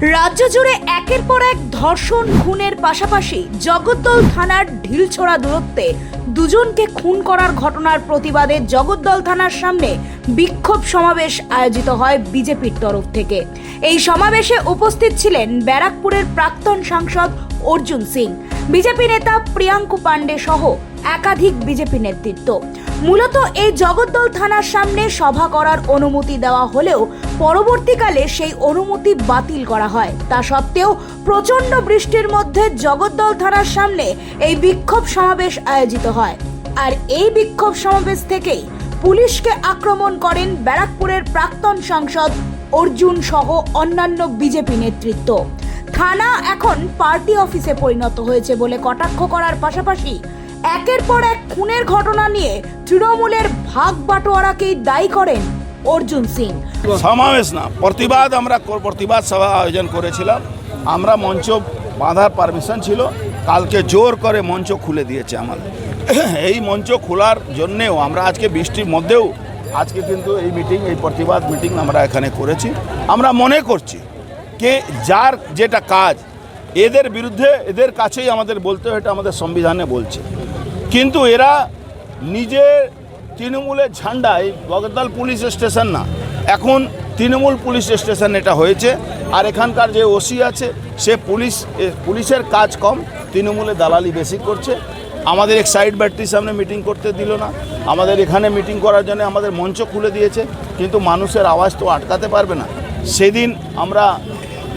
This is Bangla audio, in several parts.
রাজ্য জুড়ে একের পর এক ধর্ষণ খুনের পাশাপাশি জগদ্দল থানার ঢিলছোড়া দূরত্বে দুজনকে খুন করার ঘটনার প্রতিবাদে জগদ্দল থানার সামনে বিক্ষোভ সমাবেশ আয়োজিত হয় বিজেপির তরফ থেকে। এই সমাবেশে উপস্থিত ছিলেন ব্যারাকপুরের প্রাক্তন সাংসদ অর্জুন সিং, বিজেপি নেতা প্রিয়াঙ্কু পান্ডে সহ একাধিক বিজেপি নেতৃত্ব। মূলত এই জগদ্দল থানার সামনে সভা করার অনুমতি দেওয়া হলেও পরবর্তীকালে সেই অনুমতি বাতিল করা হয়। তা সত্ত্বেও প্রচণ্ড বৃষ্টির মধ্যে জগদ্দল থানার সামনে এই বিক্ষোভ সমাবেশ আয়োজিত হয়। আর এই বিক্ষোভ সমাবেশ থেকেই পুলিশকে আক্রমণ করেন ব্যারাকপুরের প্রাক্তন সাংসদ অর্জুন সহ অন্যান্য বিজেপি নেতৃত্ব। থানা এখন পার্টি অফিসে পরিণত হয়েছে বলে কটাক্ষ করার পাশাপাশি একের পর এক খুনের ঘটনা নিয়ে তৃণমূলের ভাগ বাটোয়ারাকেই দায়ী করেন অর্জুন সিং। সমাবেশ না, প্রতিবাদ, আমরা প্রতিবাদ সভা আয়োজন করেছিলাম। আমরা মঞ্চ বাঁধার পারমিশন ছিল, কালকে জোর করে মঞ্চ খুলে দিয়েছে আমাদের। এই মঞ্চ খোলার জন্যেও আমরা আজকে বৃষ্টির মধ্যেও আজকে কিন্তু এই মিটিং, এই প্রতিবাদ মিটিং আমরা এখানে করেছি। আমরা মনে করছি যে যার যেটা কাজ, এদের বিরুদ্ধে এদের কাছেই আমাদের বলতে হয়, এটা আমাদের সংবিধানে বলছে। কিন্তু এরা নিজের তৃণমূলের ঝান্ডা, এই জগদ্দল পুলিশ স্টেশন না, এখন তৃণমূল পুলিশ স্টেশন এটা হয়েছে। আর এখানকার যে ওসি আছে সে পুলিশের কাজ কম, তৃণমূলে দালালি বেশি করছে। আমাদের এক সাইড ব্যাটারির সামনে মিটিং করতে দিল না, আমাদের এখানে মিটিং করার জন্য আমাদের মঞ্চ খুলে দিয়েছে, কিন্তু মানুষের আওয়াজ তো আটকাতে পারবে না। সেদিন আমরা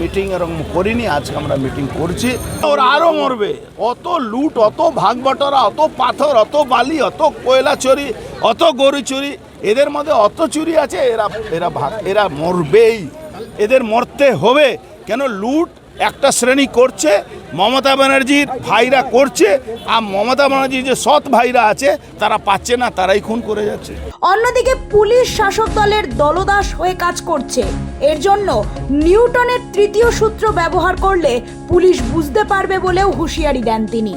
মিটিং এরকম করিনি, আজকে আমরা মিটিং করছি। ওরা আরও মরবে, অত লুট, অত ভাগ বটরা, অত পাথর, অত বালি, অত কয়লা চুরি, অত গরু চুরি, এদের মধ্যে অত চুরি আছে। এরা মরবেই, এদের মরতে হবে। কেন লুট একটা শ্রেণী করছে, মমতা ব্যানার্জির ভাইরা করছে, আর মমতা ব্যানার্জির যে সৎ ভাইরা আছে তারা পাচ্ছে না, তারাই খুন করে যাচ্ছে। অন্যদিকে পুলিশ শাসক দলের দলদাস হয়ে কাজ করছে। এর জন্য নিউটনের তৃতীয় সূত্র ব্যবহার করলে পুলিশ বুঝতে পারবে বলেও হুঁশিয়ারি দেন তিনি।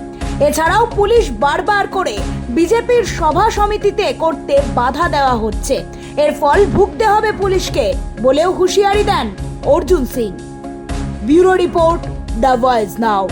এছাড়াও পুলিশ বারবার করে বিজেপির সভা সমিতিতে করতে বাধা দেওয়া হচ্ছে, এর ফল ভুগতে হবে পুলিশকে বলেও হুঁশিয়ারি দেন Arjun Singh. Bureau report, the voice now.